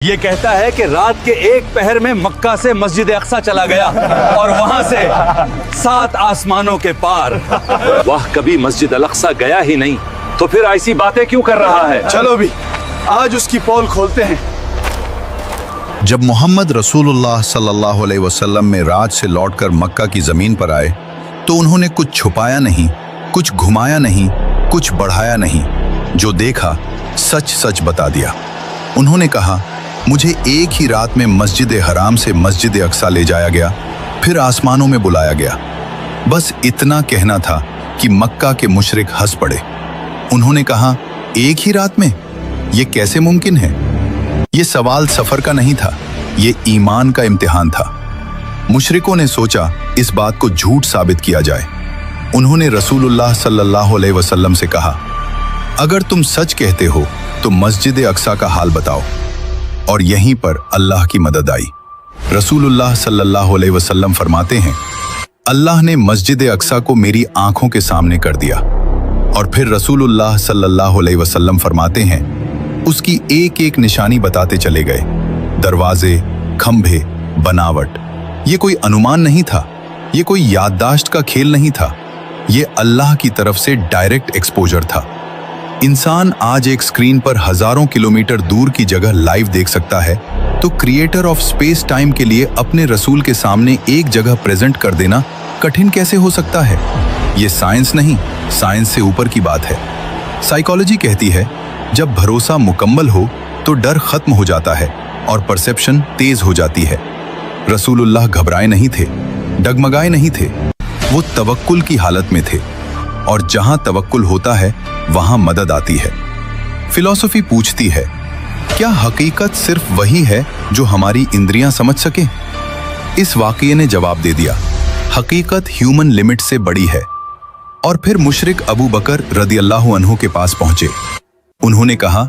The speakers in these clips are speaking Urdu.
یہ کہتا ہے کہ رات کے ایک پہر میں مکہ سے مسجد اقصی چلا گیا اور وہاں سے 7 آسمانوں کے پار۔ واہ، کبھی مسجد الاقصی گیا ہی نہیں تو پھر ایسی باتیں کیوں کر رہا ہے؟ چلو بھی آج اس کی پول کھولتے ہیں۔ جب محمد رسول اللہ صلی اللہ علیہ وسلم میں راج سے لوٹ کر مکہ کی زمین پر آئے تو انہوں نے کچھ چھپایا نہیں، کچھ گھمایا نہیں، کچھ بڑھایا نہیں، جو دیکھا سچ سچ بتا دیا۔ انہوں نے کہا، مجھے ایک ہی رات میں مسجد حرام سے مسجد اقصی لے جایا گیا، پھر آسمانوں میں بلایا گیا۔ بس اتنا کہنا تھا کہ مکہ کے مشرک ہنس پڑے۔ انہوں نے کہا، ایک ہی رات میں؟ یہ کیسے ممکن ہے؟ یہ سوال سفر کا نہیں تھا، یہ ایمان کا امتحان تھا۔ مشرکوں نے سوچا اس بات کو جھوٹ ثابت کیا جائے۔ انہوں نے رسول اللہ صلی اللہ علیہ وسلم سے کہا، اگر تم سچ کہتے ہو تو مسجد اقصی کا حال بتاؤ۔ اور یہیں پر اللہ کی مدد آئی۔ رسول اللہ صلی اللہ علیہ وسلم فرماتے ہیں، اللہ نے مسجد اقصی کو میری آنکھوں کے سامنے کر دیا۔ اور پھر رسول اللہ صلی اللہ علیہ وسلم فرماتے ہیں، اس کی ایک ایک نشانی بتاتے چلے گئے، دروازے، کھمبے، بناوٹ۔ یہ کوئی انومان نہیں تھا، یہ کوئی یادداشت کا کھیل نہیں تھا، یہ اللہ کی طرف سے ڈائریکٹ ایکسپوجر تھا۔ انسان آج ایک سکرین پر ہزاروں کلومیٹر دور کی جگہ لائیو دیکھ سکتا ہے، تو کریٹر آف سپیس ٹائم کے لیے اپنے رسول کے سامنے ایک جگہ پریزنٹ کر دینا کٹھن کیسے ہو سکتا ہے؟ یہ سائنس نہیں، سائنس سے اوپر کی بات ہے۔ سائیکالوجی کہتی ہے، جب بھروسہ مکمل ہو تو ڈر ختم ہو جاتا ہے اور پرسیپشن تیز ہو جاتی ہے۔ رسول اللہ گھبرائے نہیں تھے، ڈگمگائے نہیں تھے، وہ توکل کی حالت میں تھے، اور جہاں توکل ہوتا ہے وہاں مدد آتی ہے۔ فلسفی پوچھتی ہے، کیا حقیقت صرف وہی ہے جو ہماری اندریاں سمجھ سکیں؟ اس واقعے نے جواب دے دیا، حقیقت ہیومن لمٹ سے بڑی ہے۔ اور پھر مشرک ابو بکر رضی اللہ عنہ کے پاس پہنچے۔ انہوں نے کہا،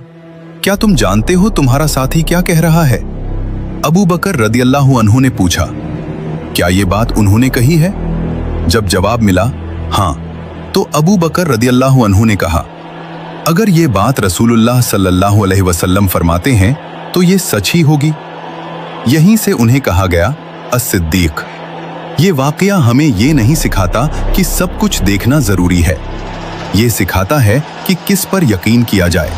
کیا تم جانتے ہو تمہارا ساتھی کیا کہہ رہا ہے؟ ابو بکر رضی اللہ عنہ نے پوچھا، کیا یہ بات انہوں نے کہی ہے؟ جب جواب ملا ہاں، تو ابو بکر رضی اللہ عنہ نے کہا، اگر یہ بات رسول اللہ صلی اللہ علیہ وسلم فرماتے ہیں تو یہ سچ ہی ہوگی۔ یہیں سے انہیں کہا گیا الصدیق۔ یہ واقعہ ہمیں یہ نہیں سکھاتا کہ سب کچھ دیکھنا ضروری ہے، یہ سکھاتا ہے کہ کس پر یقین کیا جائے۔